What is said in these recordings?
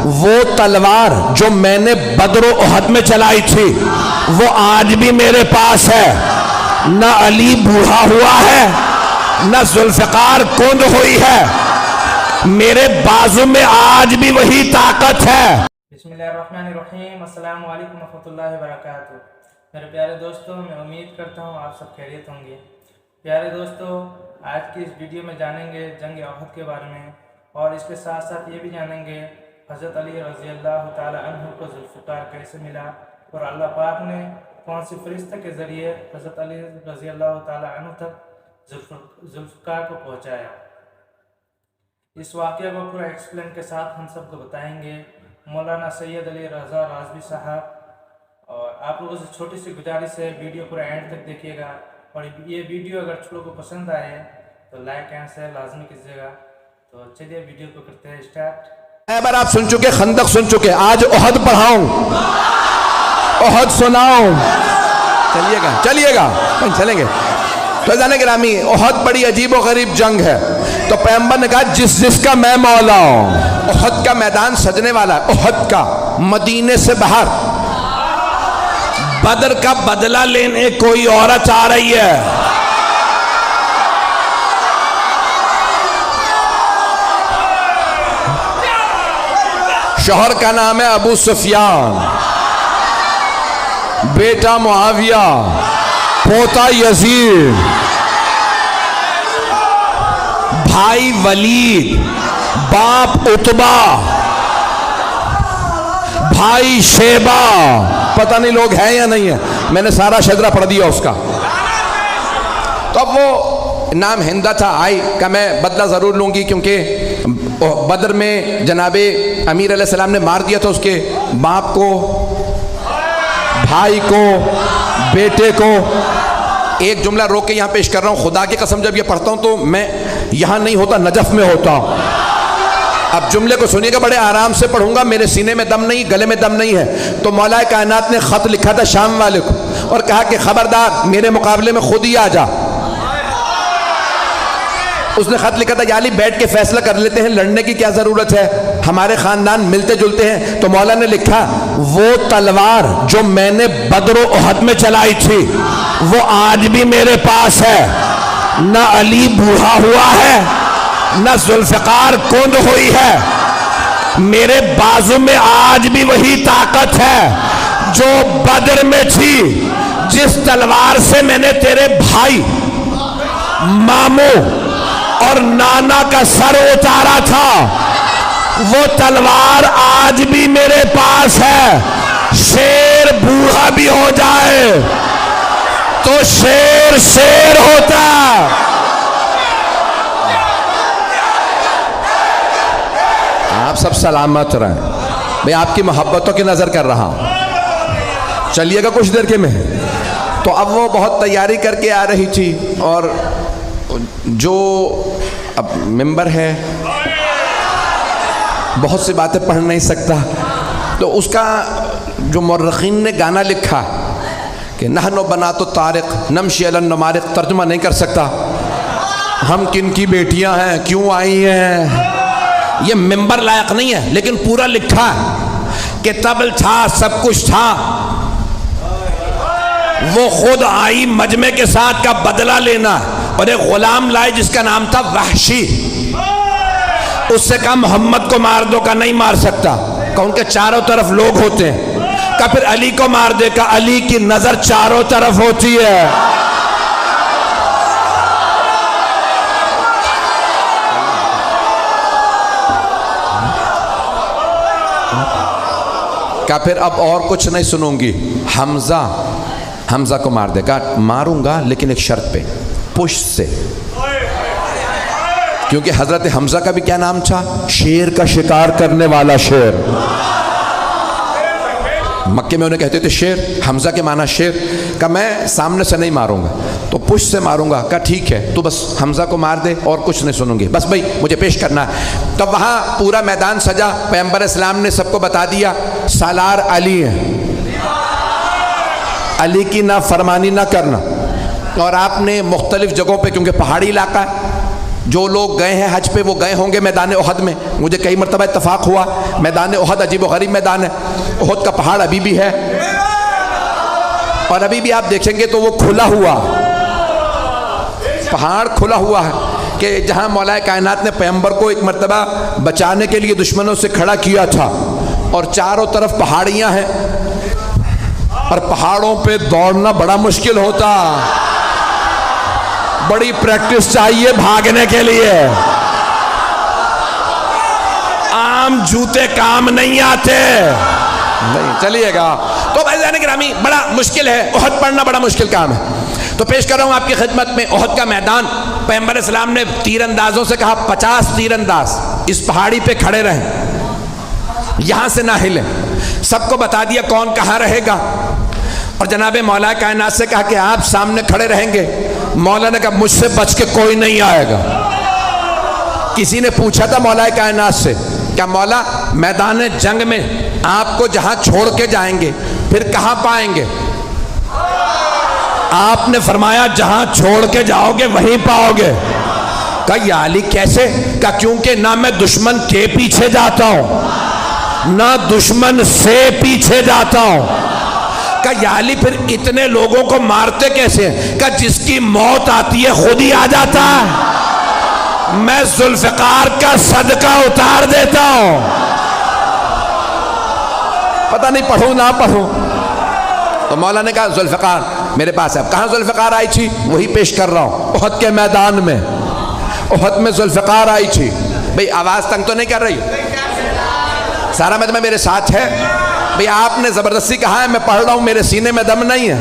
वो तलवार जो मैंने बदर उहद में चलाई थी वो आज भी मेरे पास है। न अली बूढ़ा हुआ है, न जुल्फकार कुंद हुई है, मेरे बाजू में आज भी वही ताकत है। बिस्मिल्लाहिर्रहमानिर्रहीम, अस्सलामु अलैकुम रहमतुल्लाहि व बरकातुहू। मेरे प्यारे दोस्तों, मैं उम्मीद करता हूँ आप सब खैरियत होंगे। प्यारे दोस्तों, आज की इस वीडियो में जानेंगे जंग उहद के बारे में और इसके साथ साथ ये भी जानेंगे हज़रत अली रज़ी अल्लाह ताला अन्हु को जुल्फ़िकार कैसे मिला और अल्लाह पाक ने कौन सी फरिश्ते के ज़रिए हज़रत अली रज़ी अल्लाह ताला अन्हु तक जुल्फ़िकार को पहुँचाया। इस वाक़े को पूरा एक्सप्लेन के साथ हम सबको बताएंगे मौलाना सैयद अली रज़ा राज़वी साहब। और आप लोगों से छोटी सी गुजारिश है, वीडियो पूरा एंड तक देखिएगा और ये वीडियो अगर आप लोगों को पसंद आए तो लाइक एंड शेयर लाजमी कीजिएगा। तो चलिए वीडियो को करते हैं स्टार्ट। खैबर आप सुन चुके, खंदक सुन चुके, आज उहद पढ़ाऊं, उहद सुनाऊं। चलिएगा चलेंगे। तो जाने गिरामी, उहद बड़ी अजीब और गरीब जंग है। तो पैगंबर ने कहा जिसका मैं मौला हूं। उहद का मैदान सजने वाला है, उहद का, मदीने से बाहर। बदर का बदला लेने कोई औरत आ रही है। शौहर का नाम है अबू सुफियान, बेटा मुआविया, पोता यजीद, भाई वलीद, बाप उतबा, भाई शेबा। पता नहीं लोग हैं या नहीं है, मैंने सारा शजरा पढ़ दिया उसका। तो अब वो नाम हिंदा था, आई का मैं बदला ज़रूर लूँगी क्योंकि बदर में जनाबे अमीर अलैहिस्सलाम ने मार दिया था उसके बाप को, भाई को, बेटे को। एक जुमला रोक के यहाँ पेश कर रहा हूँ, खुदा की कसम जब ये पढ़ता हूँ तो मैं यहाँ नहीं होता, नजफ में होता हूँ। अब जुमले को सुनिएगा, बड़े आराम से पढ़ूंगा, मेरे सीने में दम नहीं, गले में दम नहीं है। तो मौलाए कायनात ने खत लिखा था शाम वाले को और कहा कि खबरदार मेरे मुकाबले में खुद ही आ जा। उसने खत लिखा था, याली बैठ के फैसला कर लेते हैं, लड़ने की क्या जरूरत है, हमारे खानदान मिलते जुलते हैं। तो मौला ने लिखा, वो तलवार जो मैंने बदर उहद में चलाई थी वो आज भी मेरे पास है। न अली बूढ़ा हुआ है, न जुल्फकार कुंद हुई है, मेरे बाजू में आज भी वही ताकत है जो बदर में थी। जिस तलवार से मैंने तेरे भाई, मामू और नाना का सर उतारा था वो तलवार आज भी मेरे पास है। शेर बूढ़ा भी हो जाए तो शेर शेर होता। आप सब सलामत रहें भाई, आपकी मोहब्बतों की नजर कर रहा हूं। चलिएगा कुछ देर के में। तो अब वो बहुत तैयारी करके आ रही थी और जो अब मेंबर है बहुत सी बातें पढ़ नहीं सकता, तो उसका जो मौर्रखीन ने गाना लिखा कि नहनो बना तो तारिक नमशी अलन नमारिक, तर्जुमा नहीं कर सकता। हम किन की बेटियां हैं, क्यों आई हैं, ये मेंबर लायक नहीं है, लेकिन पूरा लिखा कि तबल था, सब कुछ था, वो खुद आई मजमे के साथ का बदला लेना और एक गुलाम लाए जिसका नाम था वहशी। उससे कहा मोहम्मद को मार दो, का नहीं मार सकता, का उनके चारों तरफ लोग होते हैं, का फिर अली को मार दे, का अली की नजर चारों तरफ होती है। का फिर अब और कुछ नहीं सुनूंगी, हमजा को मार देगा, मारूंगा लेकिन एक शर्त पे, पुष्ट से, क्योंकि हजरत हमजा का भी क्या नाम था, शेर का शिकार करने वाला शेर। मक्के में उन्हें कहते थे शेर, हमजा के माना शेर। का मैं सामने से नहीं मारूंगा तो पुष्ट से मारूंगा। का ठीक है, तो बस हमजा को मार दे और कुछ नहीं सुनूंगी, बस भाई मुझे पेश करना है। तब वहां पूरा मैदान सजा, पैगंबर इस्लाम ने सबको बता दिया सालार अली है, अली की ना फरमानी ना करना। और आपने मुख्तलिफ जगहों पे, क्योंकि पहाड़ी इलाका है, जो लोग गए हैं हज पे वो गए होंगे मैदान ओहद में। मुझे कई मरतबा इत्तफाक हुआ, मैदान ओहद अजीब व गरीब मैदान है। ओहद का पहाड़ अभी भी है और अभी भी आप देखेंगे तो वो खुला हुआ पहाड़ खुला हुआ है कि जहाँ मौला कायनात ने पैगंबर को एक मरतबा बचाने के लिए दुश्मनों से खड़ा किया था और चारों तरफ पहाड़ियाँ हैं और पहाड़ों पे दौड़ना बड़ा मुश्किल होता, बड़ी प्रैक्टिस चाहिए भागने के लिए, आम जूते काम नहीं आते। नहीं चलिएगा तो भाई जाने गिरामी बड़ा मुश्किल है, ओहद पढ़ना बड़ा मुश्किल काम है। तो पेश कर रहा हूं आपकी खिदमत में ओहद का मैदान। पैगंबर इस्लाम ने तीरंदाजों से कहा 50 तीरंदाज इस पहाड़ी पे खड़े रहें, यहां से ना हिलें। सबको बता दिया कौन कहां रहेगा और जनाबे मौला कायनात से कहा कि आप सामने खड़े रहेंगे। मौला ने कहा मुझसे बच के कोई नहीं आएगा। किसी ने पूछा था मौला कायनात से, क्या मौला मैदान जंग में आपको जहां छोड़ के जाएंगे फिर कहां पाएंगे? आपने फरमाया जहां छोड़ के जाओगे वहीं पाओगे। कहा या अली कैसे? कहा क्योंकि ना मैं दुश्मन के पीछे जाता हूं ना दुश्मन से पीछे जाता हूं। कहा या अली फिर इतने लोगों को मारते कैसे? कहा जिसकी मौत आती है खुद ही आ जाता है, मैं जुल्फकार का सदका उतार देता हूं। पता नहीं पढ़ूं ना पढ़ूं। तो मौला ने कहा जुल्फकार मेरे पास है। कहां जुल्फकार आई थी? वही पेश कर रहा हूं, ओहद के मैदान में। ओहद में जुल्फकार आई थी। भाई आवाज तंग तो नहीं कर रही? सारा मजमा मेरे साथ है। भाई आपने जबरदस्ती कहा है, मैं पढ़ रहा हूं, मेरे सीने में दम नहीं है।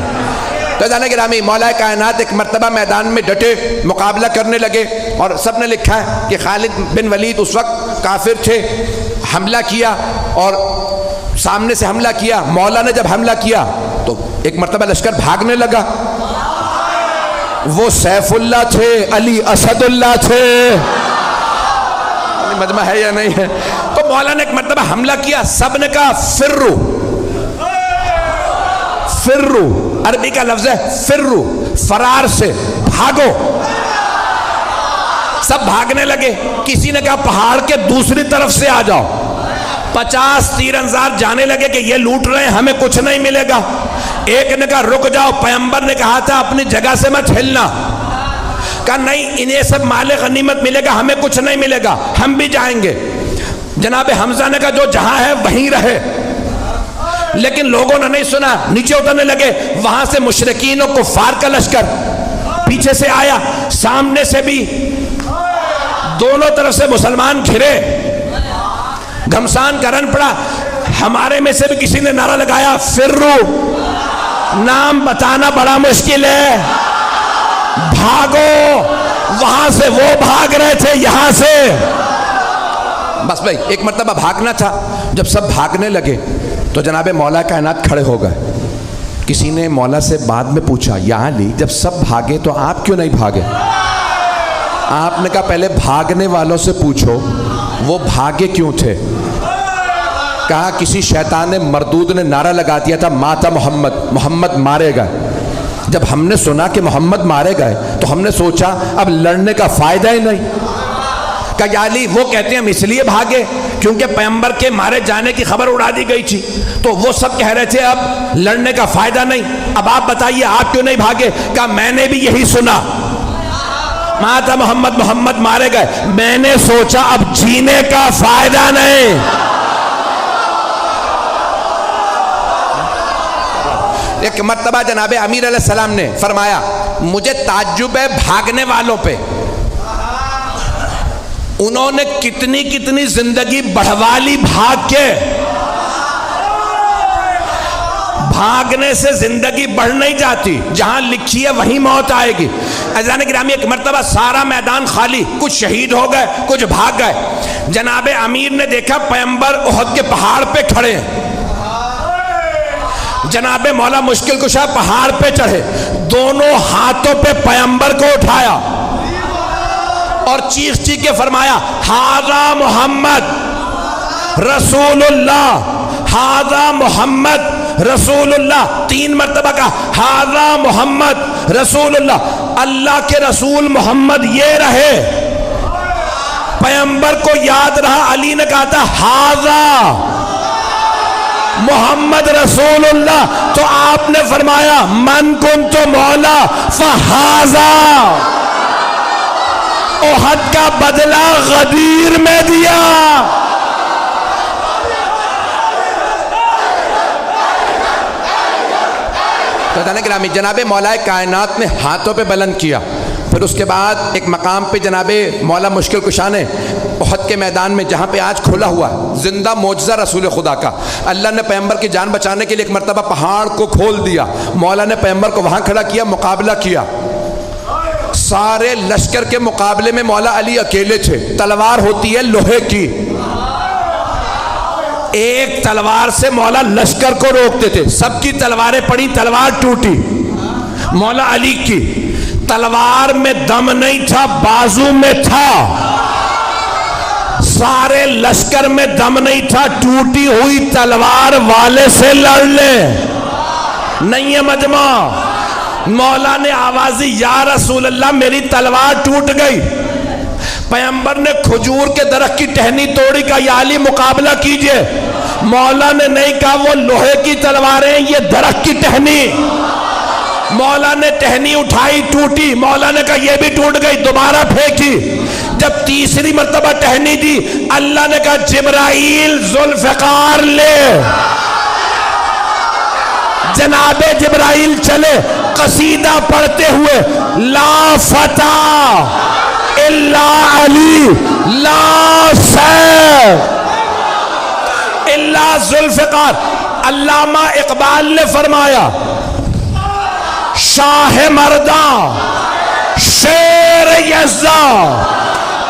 तो जाने गिरामी मौला कायनात एक मरतबा मैदान में डटे मुकाबला करने लगे और सब ने लिखा है कि खालिद बिन वलीद उस वक्त काफिर थे, हमला किया और सामने से हमला किया। मौला ने जब हमला किया तो एक मरतबा लश्कर भागने लगा। वो सैफुल्लाह थे, अली असदुल्लाह थे, मजमा है या नहीं है? तो मौला ने एक मरतबा हमला किया, सब ने कहा फिर्रू। फिर्रू अरबी का लफ्ज है फिर्रू, फरार से भागो। सब भागने लगे। किसी ने कहा पहाड़ के दूसरी तरफ से आ जाओ। 50 तीरंदाज जाने लगे कि ये लूट रहे हैं, हमें कुछ नहीं मिलेगा। एक ने कहा रुक जाओ, पैगंबर ने कहा था अपनी जगह से मत हिलना। कहा नहीं, इन्हें सब माले गनीमत मिलेगा, हमें कुछ नहीं मिलेगा, हम भी जाएंगे। जनाबे हमजा ने कहा जो जहां है वहीं रहे। लेकिन लोगों ने नहीं सुना, नीचे उतरने लगे। वहां से मुशरिकीन और कुफ्फार का लश्कर पीछे से आया, सामने से भी, दोनों तरफ से मुसलमान घिरे। घमसान करन पड़ा। हमारे में से भी किसी ने नारा लगाया फिर्रू। नाम बताना बड़ा मुश्किल है, भागो। वहां से वो भाग रहे थे, यहां से बस भाई एक मरतबा भागना था। जब सब भागने लगे तो जनाबे मौला कायनात खड़े हो गए। किसी ने मौला से बाद में पूछा, या अली जब सब भागे तो आप क्यों नहीं भागे? आपने कहा पहले भागने वालों से पूछो वो भागे क्यों थे। कहा किसी शैतान मरदूद ने नारा लगा दिया था माता मोहम्मद, मोहम्मद मारे गए। जब हमने सुना कि मोहम्मद मारे गए तो हमने सोचा अब लड़ने का फायदा ही नहीं। कहा या अली वो कहते हैं हम इसलिए भागे क्योंकि पैगंबर के मारे जाने की खबर उड़ा दी गई थी, तो वो सब कह रहे थे अब लड़ने का फायदा नहीं। अब आप बताइए आप क्यों नहीं भागे? कहा मैंने भी यही सुना, माता मोहम्मद, मोहम्मद मारे गए। मैंने सोचा अब जीने का फायदा नहीं। एक मर्तबा जनाबे अमीर अलैहिस्सलाम ने फरमाया मुझे ताज्जुब है भागने वालों पे, उन्होंने कितनी कितनी जिंदगी बढ़वा ली भाग के। भागने से जिंदगी बढ़ नहीं जाती, जहां लिखी है वहीं मौत आएगी। अज़ान गिरामी एक मर्तबा सारा मैदान खाली, कुछ शहीद हो गए, कुछ भाग गए। जनाबे अमीर ने देखा पैगंबर ओहद के पहाड़ पे खड़े हैं। जनाबे मौला मुश्किल कुशा पहाड़ पे चढ़े, दोनों हाथों पे पैगंबर को उठाया और चीख चीख के फरमाया हाज़ा मोहम्मद रसूलुल्लाह, हाज़ा मोहम्मद रसूलुल्लाह। 3 मर्तबा का हाज़ा मोहम्मद रसूलुल्लाह, अल्लाह के रसूल मोहम्मद ये रहे। पैगंबर को याद रहा, अली ने कहा था हाजा मोहम्मद रसूलुल्लाह, तो आपने फरमाया मन कुन्तु मौला फहाजा। ओहद का बदला गदीर में दिया। तो गिरामी जनाबे मौलाए कायनात ने हाथों पे बुलंद किया। फिर उसके बाद एक मकाम पे जनाबे मौला मुश्किल कुशा ने ओहद के मैदान में, जहाँ पे आज खुला हुआ जिंदा मौजज़ा रसूल खुदा का, अल्लाह ने पैगंबर की जान बचाने के लिए एक मरतबा पहाड़ को खोल दिया। मौला ने पैगंबर को वहाँ खड़ा किया, मुकाबला किया। सारे लश्कर के मुकाबले में मौला अली अकेले थे। तलवार होती है लोहे की, एक तलवार से मौला लश्कर को रोकते थे। सबकी तलवारें पड़ी, तलवार टूटी। मौला अली की तलवार में दम नहीं था, बाजू में था। सारे लश्कर में दम नहीं था, टूटी हुई तलवार वाले से लड़ ले, नहीं है मजमा। मौला ने आवाज़ी या रसूल अल्लाह मेरी तलवार टूट गई। पैगंबर ने खजूर के दरख्त की टहनी तोड़ी, का या अली मुकाबला कीजिए। मौला ने नहीं कहा वो लोहे की तलवारें, ये दरख्त की टहनी। मौला ने टहनी उठाई, टूटी। मौला ने कहा ये भी टूट गई, दोबारा फेंकी। जब तीसरी मर्तबा टहनी दी, अल्लाह ने कहा जिब्राइल जुल्फ़िकार ले। जनाबे जिब्राइल चले कसीदा पढ़ते हुए, ला फता इल्ला अली, ला सैफ इल्ला जुल्फ़िकार। अल्लामा इकबाल ने फरमाया शाह मर्दा शेर यज़्ज़ा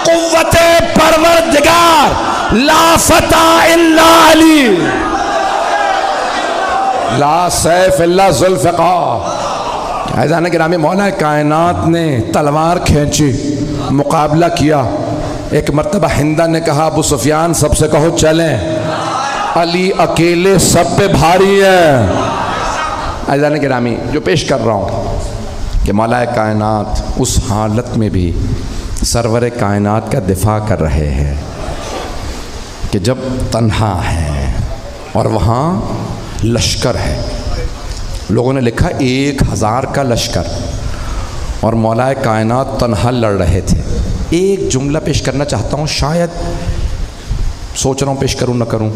कुव्वते परवरदिगार, ला फता इल्ला अली, ला सैफ इल्ला जुल्फ़िकार। ऐज़ान गिरामी मौला कायनात ने तलवार खींची, मुकाबला किया। एक मर्तबा हिंदा ने कहा अबू सुफियान सबसे कहो चलें, अली अकेले सब पे भारी है। ऐज़ान गिरामी जो पेश कर रहा हूँ कि मौला कायनात उस हालत में भी सरवर कायनात का दिफा कर रहे हैं कि जब तन्हा है और वहाँ लश्कर है। लोगों ने लिखा 1000 का लश्कर और मौला कायनात तन्हा लड़ रहे थे। एक जुमला पेश करना चाहता हूँ, शायद सोच रहा हूँ पेश करूँ ना करूँ।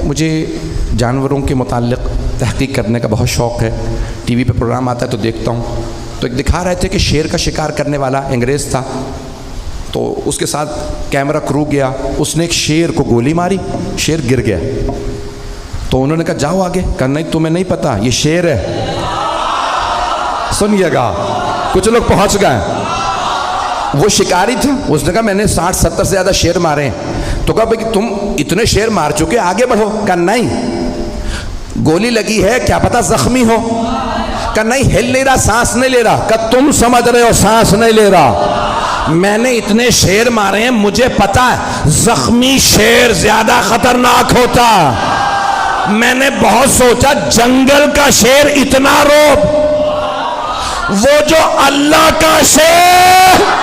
मुझे जानवरों के मुताल्लिक़ तहक़ीक़ करने का बहुत शौक़ है। टीवी पे प्रोग्राम आता है तो देखता हूँ। तो एक दिखा रहे थे कि शेर का शिकार करने वाला अंग्रेज़ था, तो उसके साथ कैमरा क्रू गया, उसने एक शेर को गोली मारी, शेर गिर गया। तो उन्होंने कहा जाओ आगे। कहा नहीं तुम्हें नहीं पता ये शेर है। सुनिएगा, कुछ लोग पहुंच गए। वो शिकारी था, उसने कहा मैंने 60-70 से ज़्यादा शेर मारे हैं। तो कहा भाई तुम इतने शेर मार चुके, आगे बढ़ो। कहा नहीं, गोली लगी है, क्या पता जख्मी हो। कहा नहीं, हिल नहीं रहा, सांस नहीं ले रहा। कहा तुम समझ रहे हो सांस नहीं ले रहा, मैंने इतने शेर मारे हैं, मुझे पता है जख्मी शेर ज्यादा खतरनाक होता। मैंने बहुत सोचा, जंगल का शेर इतना रोब, वो जो अल्लाह का शेर